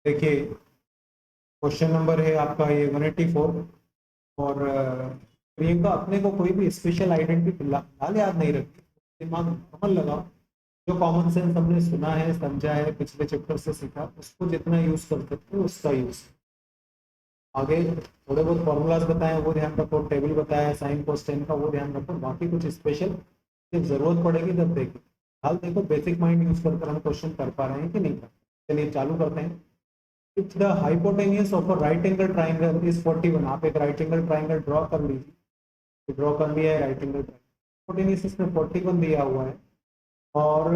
देखिए question number है आपका ये 184। और प्रियंका अपने को कोई भी स्पेशल आइडेंटिटी फिलहाल याद नहीं रखती, दिमाग नॉर्मल लगाओ। जो कॉमन सेंस हमने सुना है समझा है पिछले चैप्टर से सीखा उसको जितना यूज कर सकते हो उसका यूज। आगे थोड़े बहुत फॉर्मूलाज बताए वो ध्यान रखो, टेबल बताया साइन कोस का वो ध्यान रखो, बाकी कुछ स्पेशल जब जरूरत पड़ेगी तब देखिए। हाल देखो बेसिक माइंड यूज कर हम क्वेश्चन कर पा रहे हैं कि नहीं कर। चलिए चालू करते हैं। If the hypotenuse of a right angle triangle is 41, आप एक राइट एंगल ट्राइंगल ड्रॉ कर लीजिए। ड्रॉ कर लिया है राइट एंगल ट्राइंगल, हाइपोटेनियस इसमें 41 दिया हुआ है। और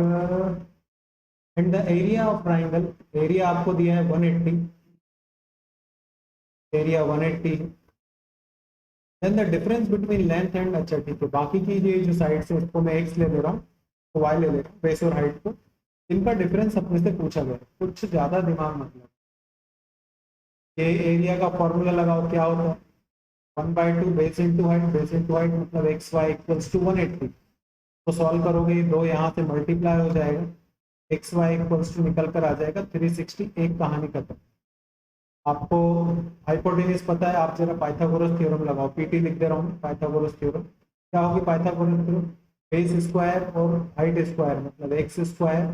and the area of triangle, area आपको दिया है 180, area 180। Then the difference between length and, अच्छा ठीक है, बाकी की ये जो साइड से उसको मैं एक्स ले ले रहा हूँ तो वाई ले ले रहा हूँ, बेस और हाइट को, इनका डिफरेंस अपने से पूछा गया। कुछ ज्यादा दिमाग मतलब, ये एरिया का फॉर्मूला लगाओ क्या होता है 1/2 base into height, base into height मतलब एक्स वाई इक्वल्स टू 180। तो सॉल्व करोगे दो यहाँ से मल्टीप्लाई हो जाएगा, एक्स वाई इक्वल्स टू निकल कर आ जाएगा 360। एक कहानी खत्म। आपको हाइपोटेन्यूज पता है, आप जरा पाइथागोरस थ्योरम लगाओ, पीटी लिख दे रहा हूँ पाइथागोरस थ्योरम। क्या होगी पाइथागोरस थ्योरम? बेस स्क्वायर और हाइट स्क्वायर मतलब X square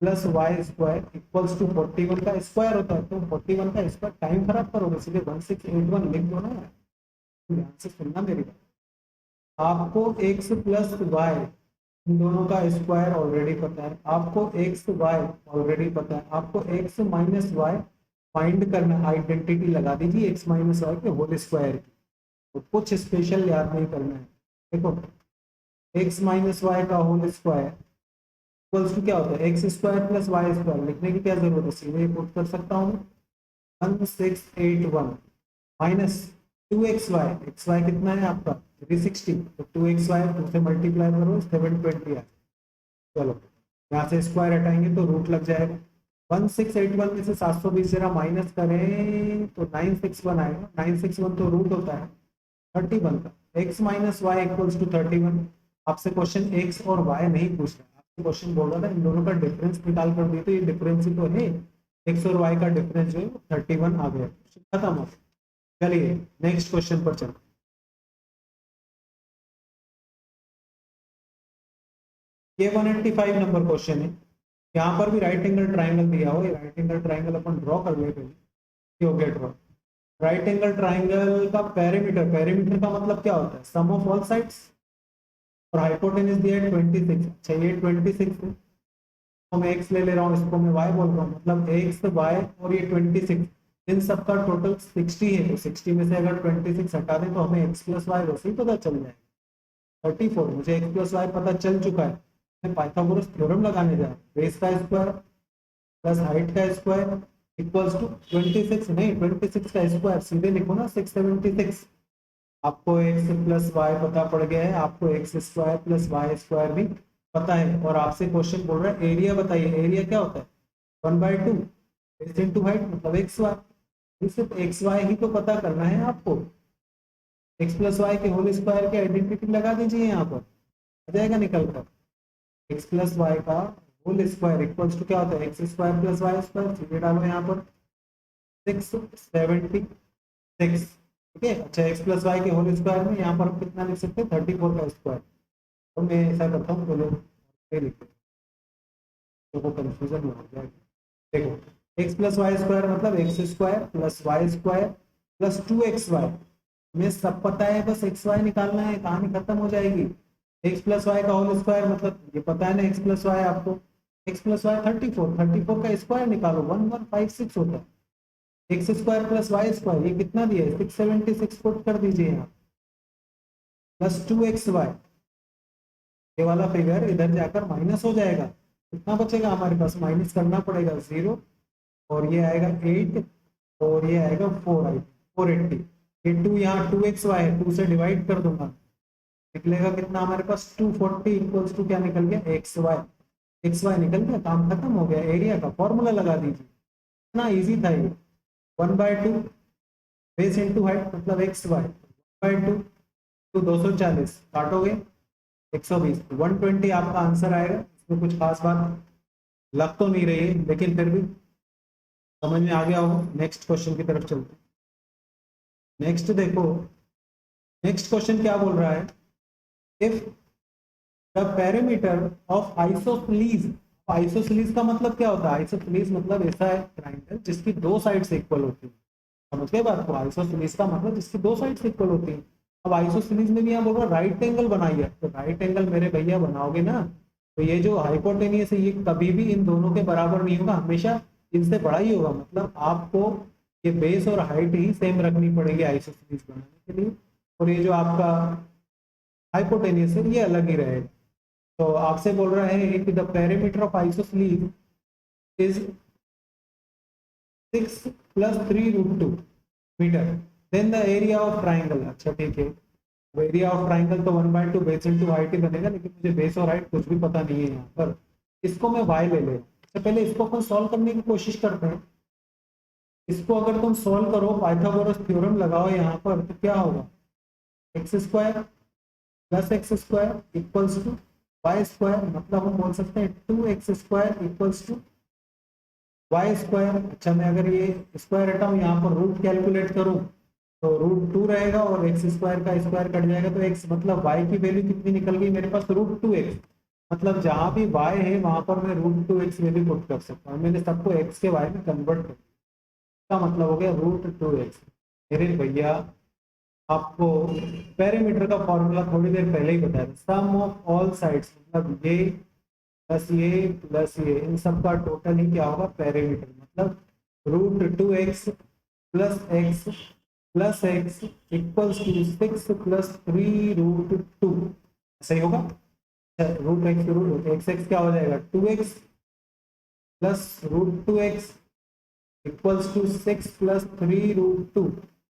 plus Y square equals to 41 का स्क्वायर होता है। तो 41 का स्क्वायर टाइम खराब करोगे, सीधे 1681 लिख दो ना। ध्यान से सुनना मेरी बात। आपको एक्स प्लस वाई इन दोनों का स्क्वायर ऑलरेडी पता है, आपको एक्स वाई ऑलरेडी पता है, आपको एक्स माइनस वाई फाइंड करना, आइडेंटिटी लगा दीजिए एक्स माइनस वाई के होल स्क्वायर की। तो कुछ स्पेशल याद नहीं करना है। देखो एक्स माइनस वाई का होल स्क्वायर इक्वल्स टू क्या होता है X square plus Y square. लिखने की क्या जरूरत है, सीधे पुट कर सकता हूँ 1681 माइनस 2xy, एक्स वाई कितना है आपका 360, तो 2xy 2 से मल्टीप्लाई करो 720 है। चलो यहाँ से स्क्वायर हटाएंगे तो रूट लग जाएगा। 1681 में से 720 जरा माइनस करें तो 961 आएगा। 961 तो रूट होता है 31 का। x minus Y equals to 31। आपसे क्वेश्चन x और y नहीं पूछ रहा, आपसे क्वेश्चन बोल रहा था इन दोनों का डिफरेंस निकाल कर दिए, तो ये डिफरेंस ही तो है, x और y का डिफरेंस जो है 31 आ गया। खत्म हो। चलिए नेक्स्ट क्वेश्चन पर चलते। ये 185 नंबर क्वेश्चन है। यहाँ पर भी राइट एंगल ट्राइंगल दिया हो, राइट एंगल ट्राइंगल अपन ड्रॉ कर ले पहले। ये हो गया ड्रॉ। राइट एंगल ट्राइंगल का पेरीमीटर, पेरीमीटर का मतलब क्या होता है सम ऑफ ऑल साइड्स। और हाइपोटेन्यूज दिया है 26। अच्छा ये 26 है तो मैं एक्स ले ले रहा हूँ, इसको मैं वाई बोल रहा हूँ, मतलब एक्स वाई और ये 26 इन सब का टोटल 60 है। तो 60 में से अगर 26 हटा दें तो हमें एक्स प्लस वाई वैसे ही पता चल जाएगा 34। मुझे एक्स प्लस वाई पता चल चुका है, मैं पाइथागोरस थ्योरम लगाने जा रहा हूँ। बेस का स्क्वायर प्लस हाइट का स्क्वायर इक्वल्स टू 26, नहीं 26 का स्क्वायर सीधे लिखो ना 676। आपको एक्स प्लस वाई पता पड़ गया है, आपको X square plus Y square भी पता है। और आपसे क्वेश्चन बोल रहा है एरिया बताइए, एरिया क्या होता है 1/2 बेस इनटू हाइट मतलब एक्स वाई। सिर्फ एक्स वाई ही तो पता करना है आपको, एक्स प्लस वाई के होल स्क्वायर की आइडेंटिटी लगा दीजिए, यहाँ पर आ जाएगा निकल कर एक्स प्लस वाई का होल स्क्वायर इक्वल्स टू क्या होता है X square plus Y square. सीधे डालो यहाँ पर 676। ठीक है। अच्छा एक्स प्लस वाई के होल स्क्वायर में यहाँ पर हम कितना लिख सकते हैं 34 का स्क्वायर। तो मैं ऐसा करता हूँ, चलो ये लिखते हैं तो कंफ्यूजन हो जाएगा। देखो एक्स प्लस वाई स्क्वायर मतलब X square plus Y square plus 2xy। हमें सब पता है, बस एक्स वाई निकालना है, कहानी खत्म हो जाएगी। एक्स प्लस वाई का होल स्क्वायर मतलब ये पता है ना एक्स प्लस वाई आपको, एक्स प्लस वाई 34, 34 का स्क्वायर निकालो 1156 होता है। X square plus Y square ये कितना दिया है 676 पुट कर दीजिए यहाँ प्लस 2xy। ये वाला फिगर इधर जाकर माइनस हो जाएगा, कितना बचेगा हमारे पास, माइनस करना पड़ेगा 0 और ये आएगा 8 और ये आएगा 480। ये 2 यहाँ 2xy है, 2 से डिवाइड कर दूंगा, निकलेगा कितना हमारे पास 240 इक्वल्स टू क्या निकल गया एक्स वाई निकल गया, काम खत्म हो गया। एरिया का फॉर्मूला लगा दीजिए, इतना इजी था ये। 1/2 बेस इंटू हाइट मतलब एक्स वाई 1/2 तो 240 काटोगे 120, 120 आपका आंसर आएगा। इसमें कुछ खास बात लग तो नहीं रही है लेकिन फिर भी समझ में आ गया हो? नेक्स्ट क्वेश्चन की तरफ चलते हैं। नेक्स्ट देखो, नेक्स्ट क्वेश्चन क्या बोल रहा है, if the perimeter of isosceles, isosceles का मतलब क्या होता है? आइसोसेलेस मतलब ऐसा है ट्राइंगल जिसकी दो साइड्स इक्वल होती है। समझ गए बात को? आइसोसेलेस का मतलब जिसकी दो साइड्स इक्वल होती है। अब आइसोसेलेस में भी यहाँ बोल रहा है राइट एंगल बनाइए, तो राइट एंगल मेरे भैया बनाओगे ना, तो ये जो हाइपोटेनियस है ये कभी भी इन दोनों के बराबर नहीं होगा, हमेशा इनसे बड़ा ही होगा। मतलब आपको ये बेस और हाइट ही सेम रखनी पड़ेगी आइसोसेलेस बनाने के लिए, और ये जो आपका हाइपोटेनियस है ये अलग ही रहेगा। तो आपसे बोल रहा है कि the perimeter of isosceles is 6 + 3√2 metre, then the area of triangle. अच्छा ठीक है, एरिया ऑफ ट्राइंगल तो 1/2 बेस इंटू हाइट ही बनेगा, लेकिन मुझे बेस और हाइट कुछ भी पता नहीं है यहाँ पर। इसको मैं y ले ले, तो पहले इसको अपन सॉल्व करने की कोशिश करते हैं। इसको अगर तुम सॉल्व करो, पाइथागोरस थ्योरम लगाओ यहाँ पर, तो क्या होगा, x² + x² equals to y², मतलब हम बोल सकते हैं 2x² इक्वल्स टू y²। अच्छा मैं अगर ये स्क्वायर हटाऊं, यहाँ पर रूट कैलकुलेट करूं, तो √2 रहेगा और x² का स्क्वायर कट जाएगा, तो x मतलब y की वैल्यू कितनी निकल गई मेरे पास, √2x। मतलब जहां भी y है वहां पर मैं √2x वैल्यू पुट कर सकता हूँ। मैंने सबको x के y में कन्वर्ट कर, का मतलब हो गया √2x। मेरे भैया आपको पेरीमीटर का फॉर्मूला थोड़ी देर पहले ही बताया था, सम ऑफ ऑल साइड्स, मतलब ये प्लस ये प्लस ये, इन सब का टोटल ही क्या होगा, पेरीमीटर। मतलब √2x + x + x equals to 6 + 3√2, सही होगा। √x क्या हो जाएगा, 2x + √2x इक्वल्स टू 6 + 3√2।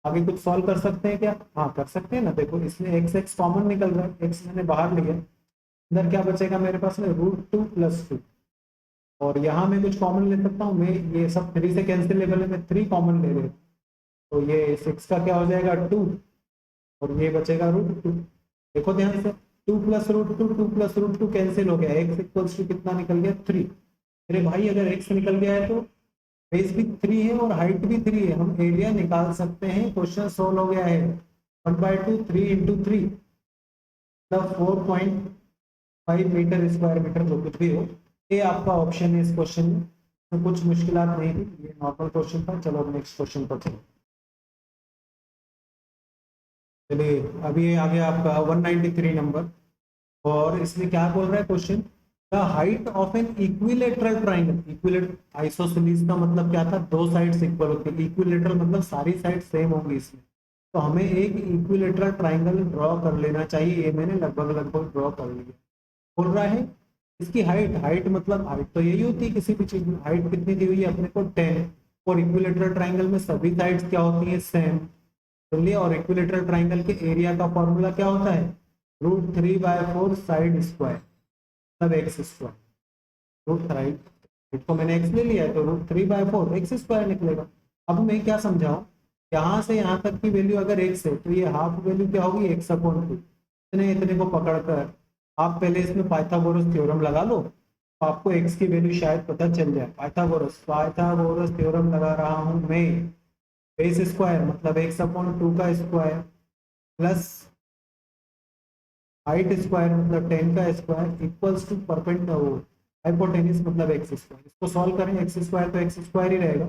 आगे कुछ सॉल्व कर सकते हैं क्या? हाँ कर सकते हैं ना। देखो इसमें x कॉमन निकल रहा है, x मैंने बाहर लिया, अंदर क्या बचेगा मेरे पास में, √2 + 2, और यहाँ मैं कुछ कॉमन ले सकता हूँ, मैं ये सब 3 से कैंसिलेबल है, मैं 3 कॉमन ले लेता, तो ये 6 का क्या हो जाएगा 2, और ये बचेगा √2। देखो ध्यान से, 2 + √2, 2 + √2 कैंसिल हो गया, x इक्वल्स टू कितना निकल गया, 3। मेरे भाई अगर x निकल गया है तो बेस भी 3 है और हाइट भी 3 है, हम एरिया निकाल सकते हैं। क्वेश्चन सोल्व हो गया है। 1/2 3 × 3 मतलब 4.5 मीटर स्क्वायर मीटर, जो कुछ भी हो, ये आपका ऑप्शन है इस क्वेश्चन में। तो कुछ मुश्किलात नहीं थी, ये नॉर्मल क्वेश्चन था। चलो अब नेक्स्ट क्वेश्चन पर चलो। चलिए अभी आ गया आपका 193 नंबर, और इसमें क्या बोल रहा है question, the height of an equilateral triangle. Equilateral isosceles का मतलब क्या था, दो साइड्स इक्वल होती है, इक्विलेटरल मतलब सारी साइड सेम होंगी इसमें। तो हमें एक इक्विलेटरल ट्राइंगल ड्रॉ कर लेना चाहिए, ये मैंने लगभग लगभग ड्रॉ कर लिया। बोल रहा है इसकी हाइट, हाइट मतलब हाइट तो यही होती है किसी भी चीज में, हाइट कितनी दी हुई है अपने को 10, और इक्विलेटरल ट्राइंगल में सभी साइड्स क्या होती है, सेम। तो लिए, और इक्विलेटरल ट्राइंगल के एरिया का फॉर्मूला क्या होता है, √3/4 साइड स्क्वायर, मतलब x²। रूट राइट को मैंने x ले लिया है, तो √3/4 x² निकलेगा। अब मैं क्या समझाऊं, यहाँ से यहाँ तक की वैल्यू अगर x है, तो ये हाफ वैल्यू क्या होगी, x/2। इतने इतने को पकड़कर आप पहले इसमें पाइथागोरस थ्योरम लगा लो, तो आपको x की वैल्यू शायद पता चल जाए। पाइथागोरस थ्योरम लगा रहा हूं मैं। बेस स्क्वायर मतलब x/2 का स्क्वायर प्लस हाइट स्क्वायर मतलब 10 का square equals to perpendicular hypotenuse मतलब x²। इसको सॉल्व करें, x² तो x² ही रहेगा,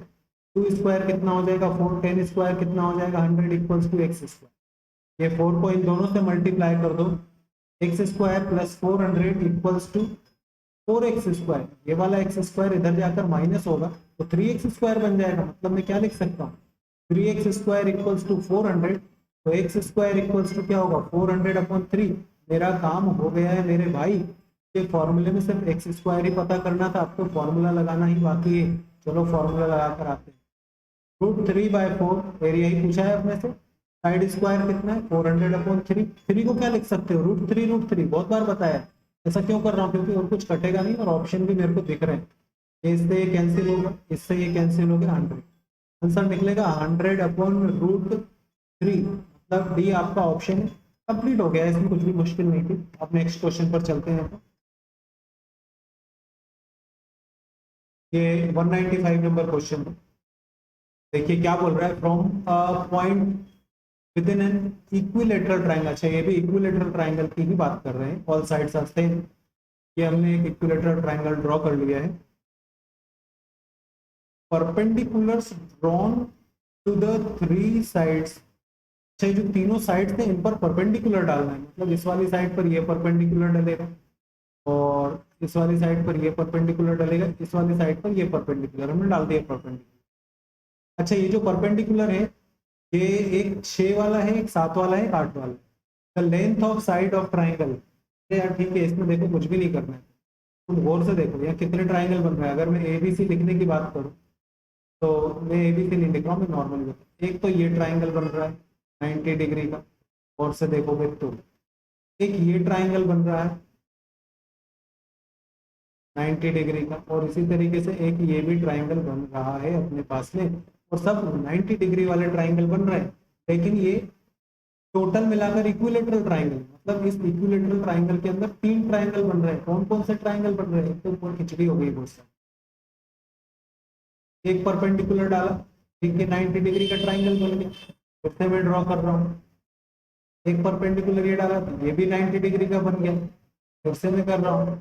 2² कितना हो जाएगा 4, 10² कितना हो जाएगा 100 इक्वल्स टू x²। ये 4 को इन दोनों से मल्टीप्लाई कर दो, x² + 400 इक्वल्स टू 4x²। ये वाला x² इधर जाकर माइनस होगा, तो 3x² बन जाएगा। मतलब मैं क्या लिख सकता हूँ, 3x² इक्वल्स टू 400, तो x² इक्वल्स टू क्या होगा 400/3। मेरा काम हो गया है मेरे भाई। ये फॉर्मूले में सिर्फ x² ही पता करना था, अब तो फॉर्मूला लगाना ही बाकी है। चलो फॉर्मूला लगा कर आते हैं। √3/4 एरिया ही पूछा है अपने से, साइड स्क्वायर कितना है 400/3। 3 को क्या लिख सकते हो, √3 बहुत बार बताया। ऐसा क्यों कर रहा हूँ, क्योंकि और कुछ कटेगा नहीं और ऑप्शन भी मेरे को दिख रहे हैं। इससे ये कैंसिल होगा, इससे ये कैंसिल हो गया, 100 आंसर निकलेगा 100/√3। मतलब डी आपका ऑप्शन है। कंप्लीट हो गया, इसमें कुछ भी मुश्किल नहीं थी। अब नेक्स्ट क्वेश्चन पर चलते हैं। ये 195 नंबर क्वेश्चन है। देखिए क्या बोल रहा है, from point with in an equilateral triangle. अच्छा, ये भी इक्विलेटरल ट्राइंगल की ही बात कर रहे हैं, ऑल साइड्स आर सेम। ये हमने एक इक्विलेटरल ट्राइंगल ड्रॉ कर लिया है। Perpendiculars drawn to the three sides. अच्छा, जो तीनों साइड्स थे इन पर परपेंडिकुलर डालना है, मतलब इस वाली साइड पर ये परपेंडिकुलर डलेगा और इस वाली साइड पर ये परपेंडिकुलर डलेगा, इस वाली साइड पर ये परपेंडिकुलर हमने डाल दिया परपेंडिकुलर। अच्छा, ये जो परपेंडिकुलर है ये एक 6 वाला है, एक 7 वाला है, एक 8 वाला है। The length of side of triangle. यार ठीक है, इसमें देखो कुछ भी नहीं करना है, तुम गौर से देखो यहाँ कितने ट्राइंगल बन रहे हैं। अगर मैं एबीसी लिखने की बात करूँ तो मैं एबीसी नहीं लिख रहा हूँ, मैं नॉर्मल। एक तो ये ट्राइंगल बन रहा है 90 डिग्री का, और से देखोगे तो एक ये ट्राइंगल बन रहा है 90 डिग्री का, और इसी तरीके से एक ये भी ट्राइंगल बन रहा है अपने पास में, और सब 90 डिग्री वाले ट्राइंगल बन रहे हैं। लेकिन ये टोटल मिलाकर इक्विलेटरल ट्राइंगल, मतलब इस इक्विलेटरल ट्राइंगल के अंदर 3 ट्राइंगल बन रहे हैं। कौन कौन से ट्राइंगल बन रहे हैं, तो ऊपर खिचड़ी हो गई बहुत सारी। एक परपेंडिकुलर डाला, एक 90 डिग्री का ट्राइंगल बन गया, फिर से मैं ड्रॉ कर रहा हूँ। एक परपेंडिकुलर ये डाला तो ये भी 90 डिग्री का बन गया, फिर से मैं कर रहा हूँ।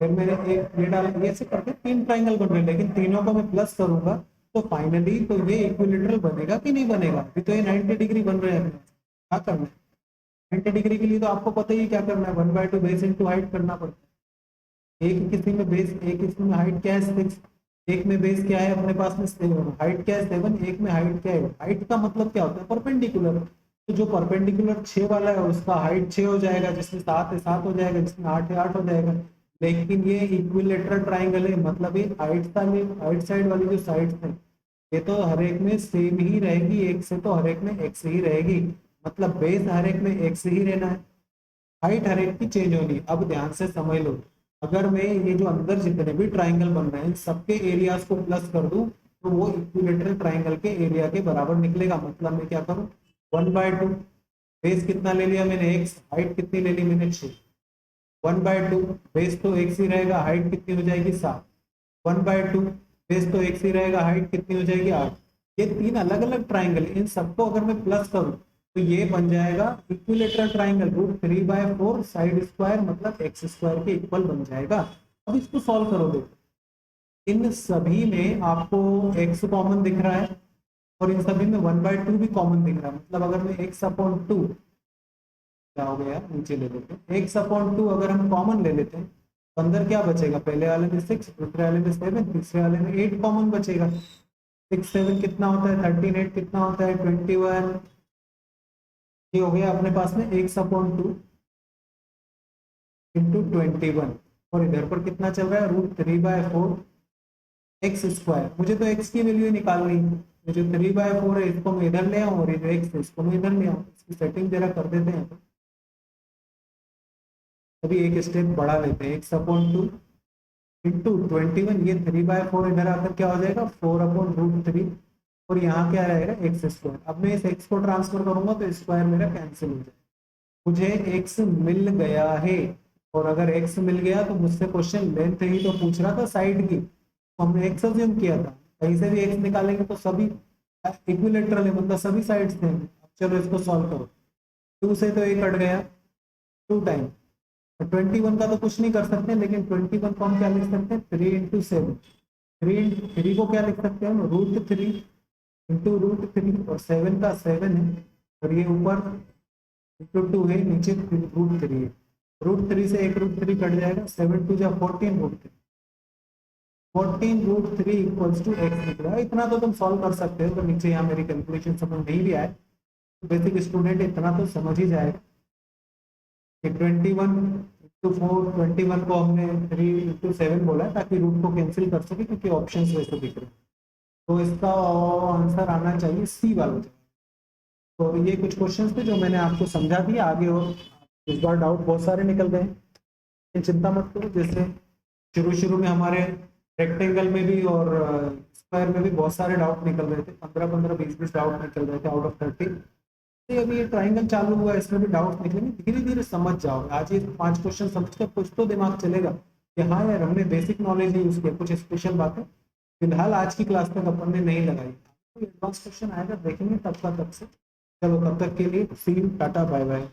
फिर मैंने एक ये डाला, ये ऐसे करके 3 ट्राइंगल बन रहे हैं, लेकिन तीनों को मैं प्लस करूंगा तो फाइनली तो ये इक्विलेटरल बनेगा कि नहीं बनेगा। अभी तो ये 90 डिग्री बन रहे हैं, क्या करना है 90 डिग्री के लिए, तो आपको पता ही क्या करना है, 1/2 बेस इंटू हाइट करना पड़ता है। एक किसी में बेस, एक इसमें हाइट क्या है 6, एक में बेस क्या है अपने पास में 7, हाइट क्या है 7, एक में हाइट क्या है। हाइट का मतलब क्या होता है, परपेंडिकुलर। तो जो परपेंडिकुलर 6 वाला है उसका हाइट 6 हो जाएगा, जिसमें 7 है 7 हो जाएगा, जिसमें 8 है 8 हो जाएगा। लेकिन ये इक्विलेटरल ट्राइंगल है, मतलब ये हाइट साइड वाली जो साइड्स है ये तो हर एक में सेम ही रहेगी, एक से तो हर एक में एक से ही रहेगी, मतलब बेस हर एक में एक से ही रहना है, हाइट हर एक की चेंज होनी। अब ध्यान से समझ लो, अगर मैं ये जो अंदर जितने भी ट्राइंगल बन रहे हैं सबके एरियाज को प्लस कर दूं तो वो इक्विलेटरल ट्राइंगल के एरिया के बराबर निकलेगा। मतलब मैं क्या करूं, 1/2, बेस कितना ले लिया मैंने x, हाइट कितनी ले ली मैंने 6, 1/2 बेस तो x ही रहेगा, हाइट कितनी हो जाएगी 7, 1/2 बेस तो x ही रहेगा, हाइट कितनी हो जाएगी 8। ये 3 अलग अलग ट्राइंगल, इन सबको अगर मैं प्लस करूं तो ये बन जाएगा इक्विलेटरल ट्राइंगल, √3/4 साइड स्क्वायर मतलब एक्स स्क्वायर के इक्वल बन जाएगा। अब इसको सॉल्व करोगे, इन सभी में आपको x कॉमन दिख रहा है और इन सभी में 1/2 भी कॉमन दिख रहा है। मतलब अगर मैं x/2, क्या हो गया नीचे ले लेते हैं, x/2 अगर हम कॉमन ले लेते हैं तो अंदर क्या बचेगा, पहले वाले में 6, दूसरे वाले में 7, तीसरे वाले में 8 कॉमन बचेगा। 6 7 कितना होता है 13, 8 कितना होता है 21। ये हो गया अपने पास में x/2 इंटू 21, और इधर पर कितना चल रहा है √3/4 एक्स स्क्वायर। मुझे तो x की वैल्यू निकालनी है, ये जो 3/4 है इसको मैं इधर ले आऊँ और ये जो x है इसको मैं इधर ले आऊँ। इसकी सेटिंग जरा कर देते हैं। अभी एक स्टेप बढ़ा लेते हैं, x/2 इंटू 21, ये 3/4 इधर आकर क्या हो जाएगा 4/√3, और यहाँ क्या रहेगा एक्स स्क्वायर। अब मैं इस x को ट्रांसफर करूंगा तो स्क्वायर मेरा कैंसिल हो जाएगा। मुझे x मिल गया है, और अगर x मिल गया तो मुझसे क्वेश्चन लेंथ ही तो पूछ रहा था साइड की, तो हमने x अज्यूम किया था। कहीं से भी x निकालेंगे तो सभी इक्विलेटरल है, मतलब सभी साइड्स थे। अब चलो इसको सॉल्व करो, 2 से तो 1 कट गया 2 टाइम, 21 का तो कुछ नहीं कर सकते, लेकिन 21 को हम क्या लिख सकते हैं 3 इंटू 7, 3 को क्या लिख सकते हैं हम √3 इंटू √3, और 7 का 7 है, और ये ऊपर इंटू 2 है, नीचे √3 है। √3 से एक √3 कट जाएगा, 7 2 जा 14 √3, 14 √3 इक्वल्स टू x निकला। इतना तो तुम सॉल्व कर सकते हो, तो नीचे यहाँ मेरी कैलकुलेशन समझ नहीं भी आए तो बेसिक स्टूडेंट इतना तो समझ ही जाएगा कि 21 इंटू 4, 21 को हमने 3 इंटू 7 बोला है ताकि रूट को कैंसिल कर सके, क्योंकि ऑप्शंस वैसे दिख रहे हैं। तो इसका आंसर आना चाहिए सी वाला। तो ये कुछ क्वेश्चंस थे जो मैंने आपको समझा दिया आगे, और इस बार डाउट बहुत सारे निकल गए, लेकिन चिंता मत करो। जैसे शुरू शुरू में हमारे रेक्टेंगल में भी और स्क्वायर में भी बहुत सारे डाउट निकल रहे थे, 15 20 डाउट निकल रहे थे आउट ऑफ 30। अभी ये ट्राइंगल चालू हुआ है, इसमें भी डाउट निकलेंगे, धीरे धीरे समझ जाओगे। आज ये 5 क्वेश्चन समझकर कुछ तो दिमाग चलेगा कि हाँ यार हमने बेसिक नॉलेज यूज किया, कुछ स्पेशल बातें फिलहाल आज की क्लास तक अपन ने नहीं लगाई। एडवांस क्वेश्चन आएगा देखेंगे तब का तब से। चलो तब तक के लिए सी यू, टाटा बाय बाय।